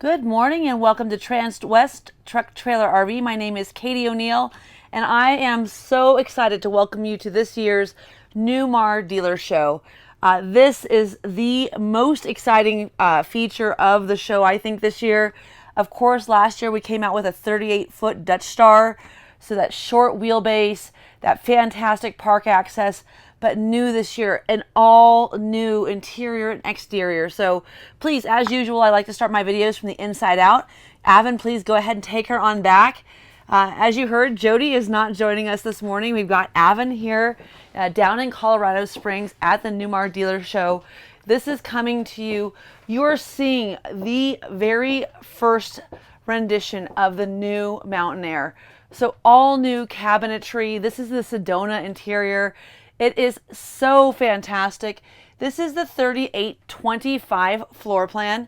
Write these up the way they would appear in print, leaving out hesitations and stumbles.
Good morning and welcome to Trans-West Truck Trailer RV. My name is Katie O'Neill and I am so excited to welcome you to this year's Newmar Dealer Show. This is the most exciting feature of the show, I think, this year. Of course, last year we came out with a 38-foot Dutch Star, so that short wheelbase, that fantastic park access, but new this year, an all new interior and exterior. So please, as usual, I like to start my videos from the inside out. Avon, please go ahead and take her on back. As you heard, Jody is not joining us this morning. We've got Avon here down in Colorado Springs at the Newmar Dealer Show. This is coming to you. You're seeing the very first rendition of the new Mountain Aire. So all new cabinetry. This is the Sedona interior. It is so fantastic. This is the 3825 floor plan.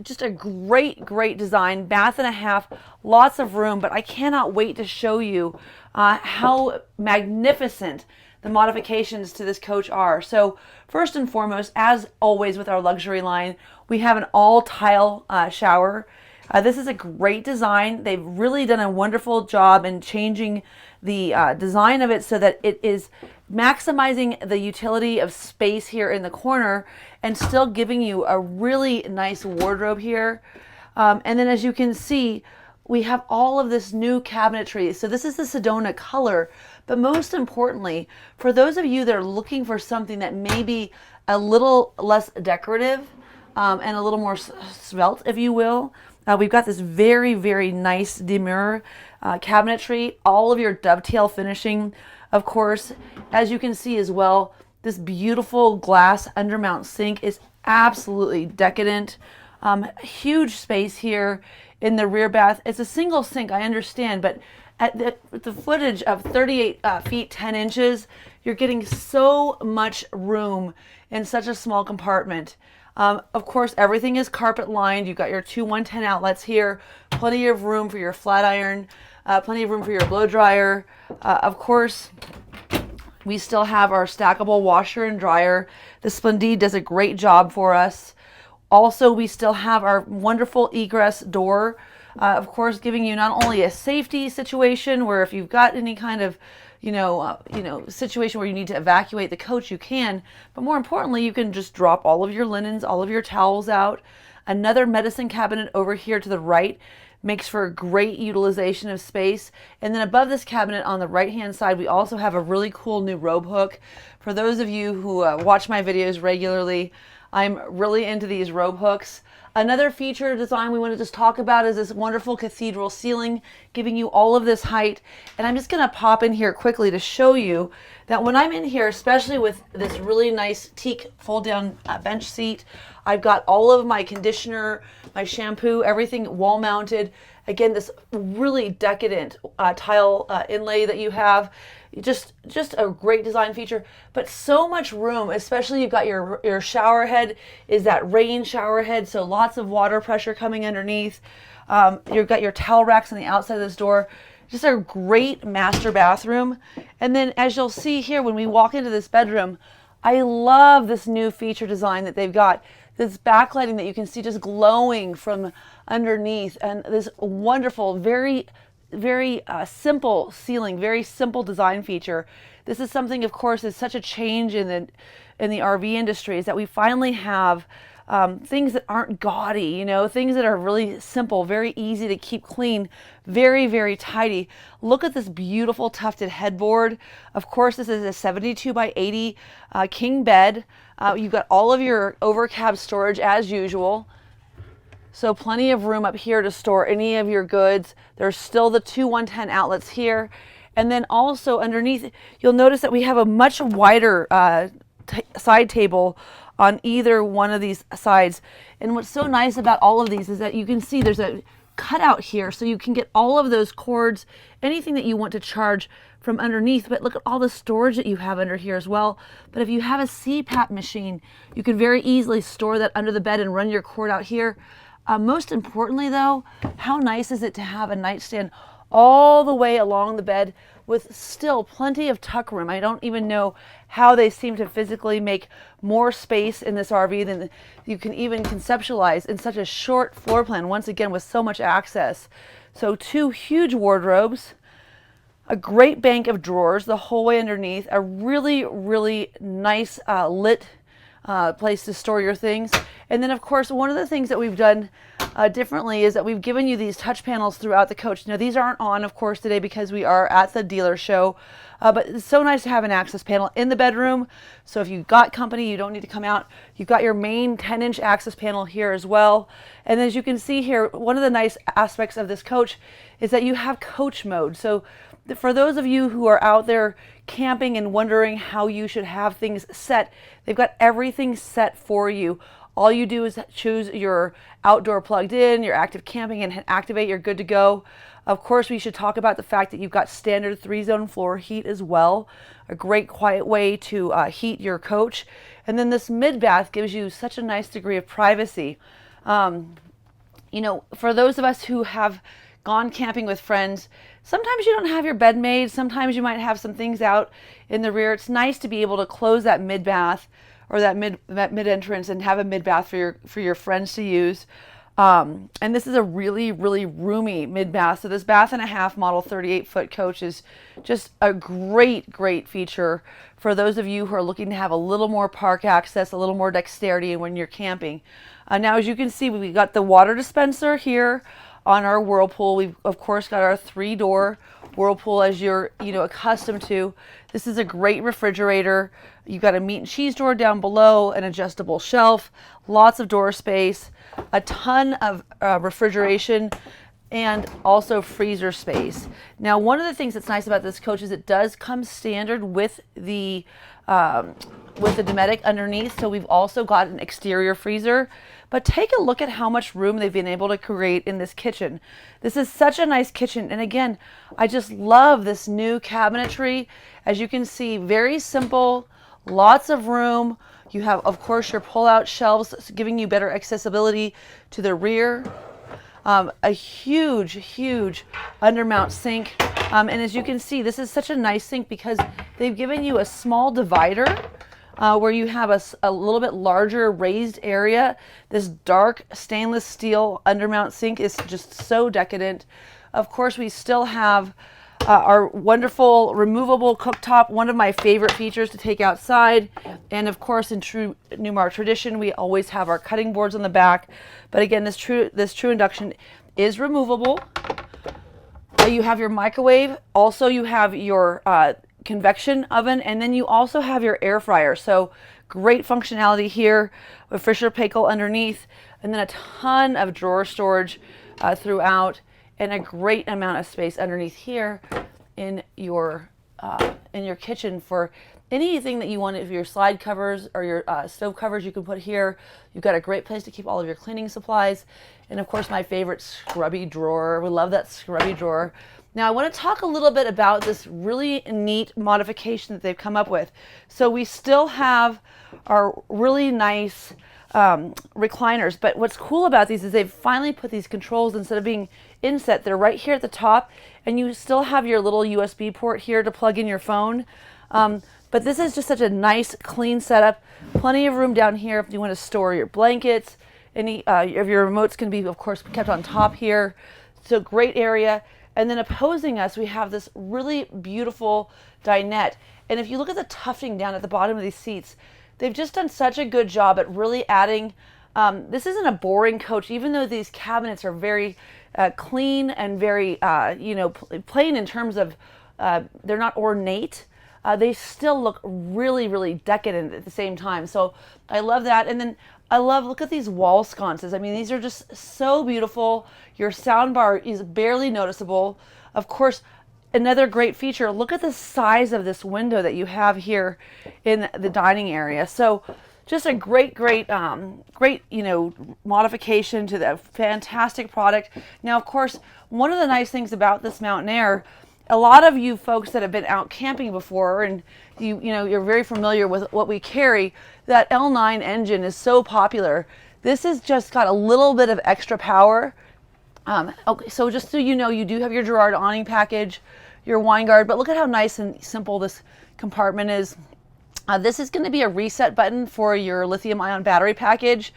Just a great design, bath and a half, lots of room, but I cannot wait to show you how magnificent the modifications to this coach are. So first and foremost, as always with our luxury line, we have an all tile shower. This is a great design. They've really done a wonderful job in changing the design of it so that it is maximizing the utility of space here in the corner and still giving you a really nice wardrobe here. And then as you can see, we have all of this new cabinetry. So this is the Sedona color, but most importantly, for those of you that are looking for something that may be a little less decorative and a little more svelte, if you will, we've got this very nice demure cabinetry, all of your dovetail finishing. Of course, as you can see as well, this beautiful glass undermount sink is absolutely decadent. Huge space here in the rear bath. It's a single sink, I understand, but at the footage of 38 feet 10 inches, you're getting so much room in such a small compartment. Of course, everything is carpet lined. You've got your two 110 outlets here, plenty of room for your flat iron, plenty of room for your blow dryer. Of course, we still have our stackable washer and dryer. The Splendide does a great job for us. Also, we still have our wonderful egress door, of course, giving you not only a safety situation where if you've got any kind of situation where you need to evacuate the coach, you can, but more importantly, you can just drop all of your linens, all of your towels out. Another medicine cabinet over here to the right makes for a great utilization of space. And then above this cabinet on the right hand side, we also have a really cool new robe hook. For those of you who watch my videos regularly, I'm really into these robe hooks. Another feature design we want to just talk about is this wonderful cathedral ceiling, giving you all of this height. And I'm just going to pop in here quickly to show you that when I'm in here, especially with this really nice teak fold down bench seat, I've got all of my conditioner, my shampoo, everything wall mounted. Again, this really decadent tile inlay that you have. Just a great design feature, but so much room, especially you've got your shower head is that rain shower head, so lots of water pressure coming underneath. You've got your towel racks on the outside of this door. Just a great master bathroom. And then as you'll see here, when we walk into this bedroom, I love this new feature design that they've got. This backlighting that you can see just glowing from underneath, and this wonderful, very simple ceiling, very simple design feature. This is something, of course, is such a change in the RV industry, is that we finally have things that aren't gaudy, things that are really simple, very easy to keep clean, very tidy. Look at this beautiful tufted headboard. Of course, this is a 72 by 80 king bed. You've got all of your overcab storage as usual. So plenty of room up here to store any of your goods. There's still the two 110 outlets here. And then also underneath, you'll notice that we have a much wider side table on either one of these sides. And what's so nice about all of these is that you can see there's a cutout here, so you can get all of those cords, anything that you want to charge from underneath. But look at all the storage that you have under here as well. But if you have a CPAP machine, you can very easily store that under the bed and run your cord out here. Most importantly though, how nice is it to have a nightstand all the way along the bed with still plenty of tuck room. I don't even know how they seem to physically make more space in this RV than you can even conceptualize in such a short floor plan, once again with so much access. So 2 huge wardrobes, a great bank of drawers the whole way underneath, a really nice lit place to store your things. And then of course, one of the things that we've done differently is that we've given you these touch panels throughout the coach. Now these aren't on, of course, today because we are at the dealer show, but it's so nice to have an access panel in the bedroom. So if you've got company, you don't need to come out. You've got your main 10-inch access panel here as well. And as you can see here, one of the nice aspects of this coach is that you have coach mode. So for those of you who are out there camping and wondering how you should have things set, they've got everything set for you. All you do is choose your outdoor plugged in, your active camping, and activate, you're good to go. Of course, we should talk about the fact that you've got standard 3-zone floor heat as well. A great quiet way to heat your coach. And then this mid-bath gives you such a nice degree of privacy. You know, for those of us who have gone camping with friends, sometimes you don't have your bed made. Sometimes you might have some things out in the rear. It's nice to be able to close that mid-bath or that mid entrance and have a mid bath for your friends to use. And this is a really roomy mid bath. So this bath and a half model 38-foot coach is just a great feature for those of you who are looking to have a little more park access, a little more dexterity when you're camping. Now, as you can see, we've got the water dispenser here on our Whirlpool. We've of course got our 3-door Whirlpool, as you're accustomed to. This is a great refrigerator. You've got a meat and cheese drawer down below, an adjustable shelf, lots of door space, a ton of refrigeration, and also freezer space. Now, one of the things that's nice about this coach is it does come standard with the Dometic underneath. So we've also got an exterior freezer. But take a look at how much room they've been able to create in this kitchen. This is such a nice kitchen. And again, I just love this new cabinetry. As you can see, very simple, lots of room. You have, of course, your pull-out shelves giving you better accessibility to the rear. A huge undermount sink. And as you can see, this is such a nice sink because they've given you a small divider where you have a little bit larger raised area. This dark stainless steel undermount sink is just so decadent. Of course, we still have our wonderful removable cooktop, one of my favorite features to take outside. And of course, in true Newmar tradition, we always have our cutting boards on the back. But again, this true induction is removable. You have your microwave. Also, you have your convection oven, and then you also have your air fryer. So great functionality here with Fisher Paykel underneath, and then a ton of drawer storage throughout, and a great amount of space underneath here in your kitchen for anything that you want. If your slide covers or your stove covers, you can put here. You've got a great place to keep all of your cleaning supplies, and of course my favorite scrubby drawer. We love that scrubby drawer. Now I want to talk a little bit about this really neat modification that they've come up with. So we still have our really nice recliners, but what's cool about these is they've finally put these controls, instead of being inset, they're right here at the top, and you still have your little USB port here to plug in your phone. But this is just such a nice clean setup. Plenty of room down here if you want to store your blankets. Any of your remotes can be, of course, kept on top here. So great area. And then opposing us, we have this really beautiful dinette. And if you look at the tufting down at the bottom of these seats, they've just done such a good job at really adding. This isn't a boring coach, even though these cabinets are very clean and very, plain in terms of they're not ornate. They still look really decadent at the same time. So I love that. And then I love, look at these wall sconces. I mean, these are just so beautiful. Your sound bar is barely noticeable. Of course, another great feature, look at the size of this window that you have here in the dining area. So just a great modification to the fantastic product. Now, of course, one of the nice things about this Mountain Aire, a lot of you folks that have been out camping before, and you're very familiar with what we carry, that L9 engine is so popular. This has just got a little bit of extra power Okay, so just so you know, you do have your Girard awning package, your wine guard, but look at how nice and simple this compartment is. This is going to be a reset button for your lithium-ion battery package.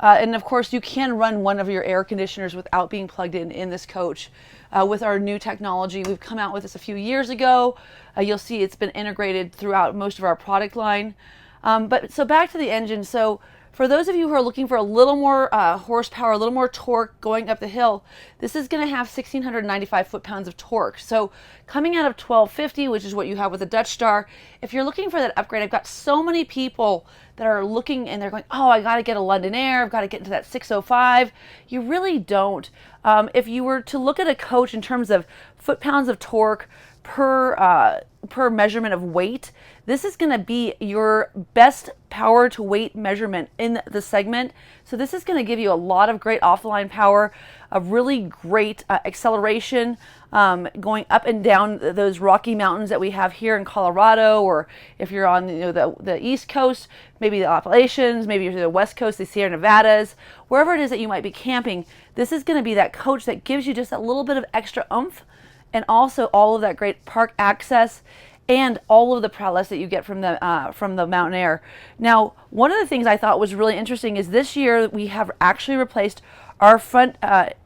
And of course, you can run one of your air conditioners without being plugged in this coach. With our new technology, we've come out with this a few years ago. You'll see it's been integrated throughout most of our product line. But so back to the engine. So for those of you who are looking for a little more horsepower, a little more torque going up the hill, this is going to have 1,695 foot-pounds of torque. So coming out of 1250, which is what you have with the Dutch Star, if you're looking for that upgrade, I've got so many people that are looking and they're going, oh, I got to get a London Aire, I've got to get into that 605. You really don't. If you were to look at a coach in terms of foot-pounds of torque per measurement of weight, this is going to be your best power to weight measurement in the segment. So this is going to give you a lot of great off-the-line power, a really great acceleration, going up and down those Rocky Mountains that we have here in Colorado, or if you're on the East Coast, maybe the Appalachians, maybe you're to the West Coast, the Sierra Nevadas, wherever it is that you might be camping. This is going to be that coach that gives you just a little bit of extra oomph, and also all of that great park access and all of the prowess that you get from the Mountain Aire. Now, one of the things I thought was really interesting is this year we have actually replaced our front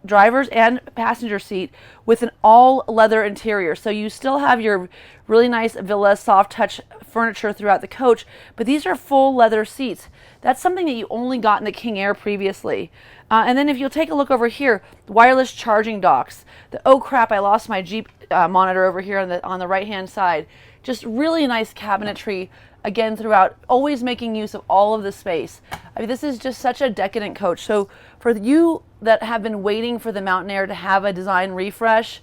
driver's and passenger seat with an all leather interior. So you still have your really nice Villa soft touch furniture throughout the coach, but these are full leather seats. That's something that you only got in the King Air previously. And then if you'll take a look over here, wireless charging docks. Oh crap, I lost my Jeep monitor over here on the right hand side. Just really nice cabinetry, again, throughout, always making use of all of the space. I mean, this is just such a decadent coach. So for you that have been waiting for the Mountain Aire to have a design refresh,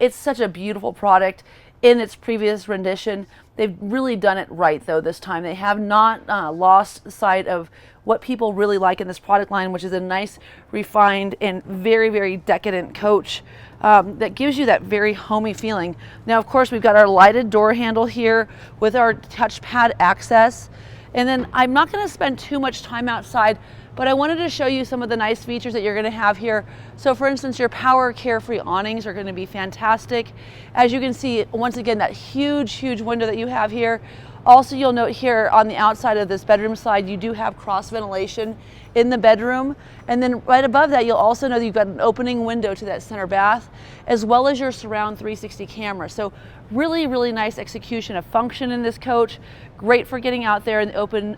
it's such a beautiful product in its previous rendition. They've really done it right, though, this time. They have not lost sight of what people really like in this product line, which is a nice, refined, and very, very decadent coach that gives you that very homey feeling. Now, of course, we've got our lighted door handle here with our touchpad access. And then I'm not going to spend too much time outside, but I wanted to show you some of the nice features that you're going to have here. So for instance, your power carefree awnings are going to be fantastic. As you can see, once again, that huge window that you have here. Also, you'll note here on the outside of this bedroom side, you do have cross ventilation in the bedroom. And then right above that, you'll also know that you've got an opening window to that center bath, as well as your surround 360 camera. So really, really nice execution of function in this coach. Great for getting out there in the open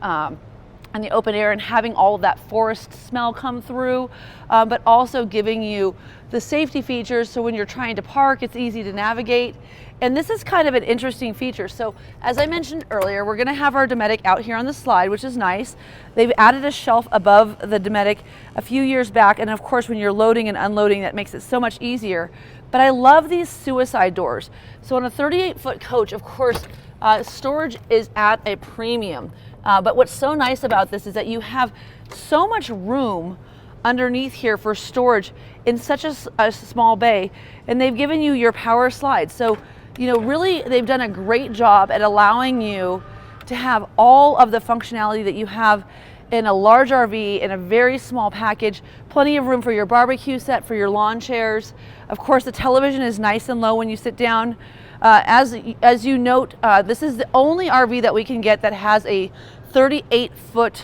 air and having all of that forest smell come through, but also giving you the safety features. So when you're trying to park, it's easy to navigate. And this is kind of an interesting feature. So as I mentioned earlier, we're going to have our Dometic out here on the slide, which is nice. They've added a shelf above the Dometic a few years back. And of course, when you're loading and unloading, that makes it so much easier. But I love these suicide doors. So on a 38-foot coach, of course, storage is at a premium. But what's so nice about this is that you have so much room underneath here for storage in such a small bay, and they've given you your power slide. So, you know, really they've done a great job at allowing you to have all of the functionality that you have in a large RV in a very small package. Plenty of room for your barbecue set, for your lawn chairs. Of course, the television is nice and low when you sit down. As you note, this is the only RV that we can get that has a 38-foot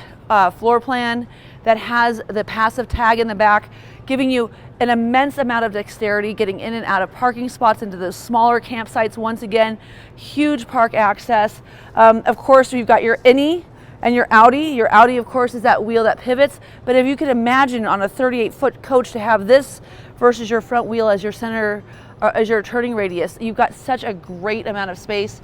floor plan that has the passive tag in the back, giving you an immense amount of dexterity getting in and out of parking spots into those smaller campsites. Once again, huge park access. Of course, you've got your innie and your Audi. Your Audi, of course, is that wheel that pivots. But if you could imagine on a 38-foot coach to have this versus your front wheel as your center, as your turning radius, you've got such a great amount of space.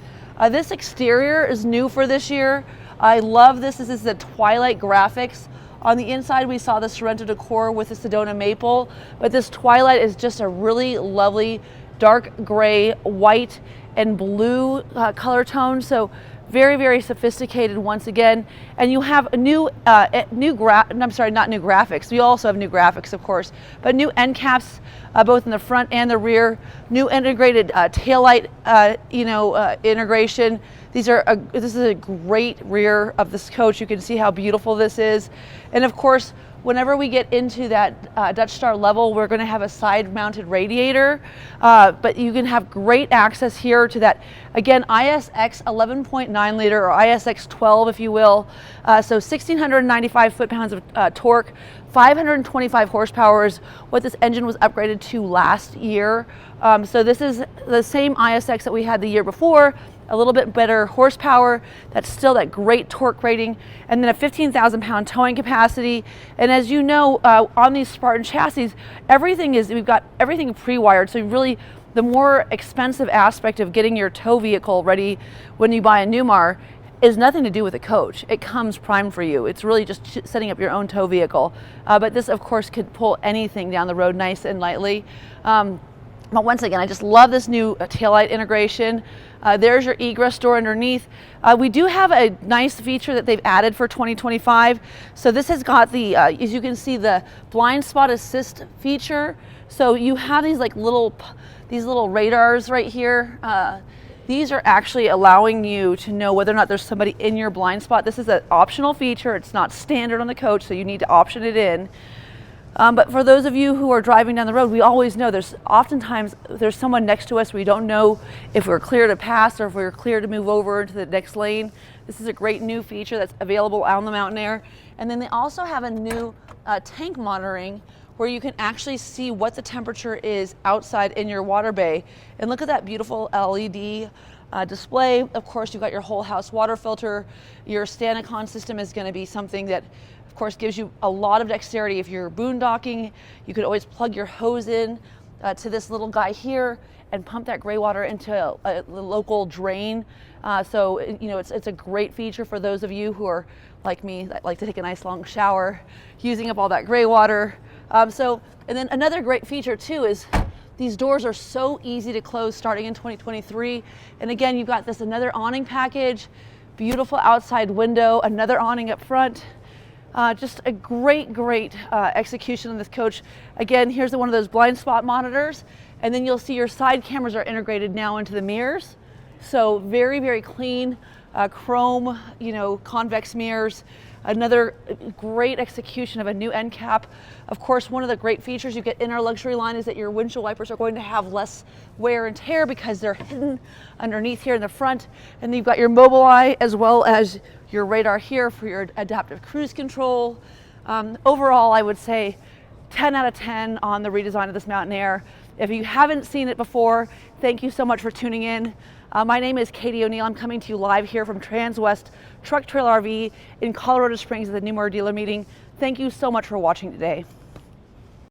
This exterior is new for this year. I love this. This is the Twilight graphics. On the inside, we saw the Sorrento decor with the Sedona maple, but this Twilight is just a really lovely dark gray, white, and blue color tone. So very, very sophisticated once again. And you have not new graphics. We also have new graphics, of course, but new end caps, both in the front and the rear. New integrated taillight, integration. This is a great rear of this coach. You can see how beautiful this is. And of course, whenever we get into that Dutch Star level, we're going to have a side mounted radiator, but you can have great access here to that, again, ISX 11.9 liter, or ISX 12 if you will. So 1,695 foot-pounds of torque, 525 horsepower is what this engine was upgraded to last year. So this is the same ISX that we had the year before, a little bit better horsepower, that's still that great torque rating, and then a 15,000 pound towing capacity. And as you know, on these Spartan chassis, we've got everything pre-wired, so really the more expensive aspect of getting your tow vehicle ready when you buy a Newmar is nothing to do with the coach. It comes primed for you. It's really just setting up your own tow vehicle. But this, of course, could pull anything down the road nice and lightly. But once again, I just love this new taillight integration. There's your egress door underneath. We do have a nice feature that they've added for 2025. So this has got the, as you can see, the blind spot assist feature. So you have these like little radars right here. These are actually allowing you to know whether or not there's somebody in your blind spot. This is an optional feature. It's not standard on the coach, so you need to option it in. But for those of you who are driving down the road, we always know oftentimes there's someone next to us. We don't know if we're clear to pass or if we're clear to move over into the next lane. This is a great new feature that's available on the Mountain Aire. And then they also have a new tank monitoring where you can actually see what the temperature is outside in your water bay. And look at that beautiful LED display. Of course, you've got your whole house water filter. Your Stanicon system is going to be something that, of course, gives you a lot of dexterity. If you're boondocking, you could always plug your hose in to this little guy here and pump that gray water into a local drain. So, you know, it's a great feature for those of you who are like me, that like to take a nice long shower, using up all that gray water. And then another great feature too is these doors are so easy to close starting in 2023. And again, you've got this another awning package, beautiful outside window, another awning up front. Just a great execution on this coach. Again, here's one of those blind spot monitors, and then you'll see your side cameras are integrated now into the mirrors. So very clean, chrome, convex mirrors. Another great execution of a new end cap. Of course, one of the great features you get in our luxury line is that your windshield wipers are going to have less wear and tear because they're hidden underneath here in the front. And then you've got your Mobileye as well as your radar here for your adaptive cruise control. Overall, I would say 10 out of 10 on the redesign of this Mountain Aire. If you haven't seen it before, thank you so much for tuning in. My name is Katie O'Neill. I'm coming to you live here from Trans-West Truck Trailer RV in Colorado Springs at the Newmar Dealer Meeting. Thank you so much for watching today.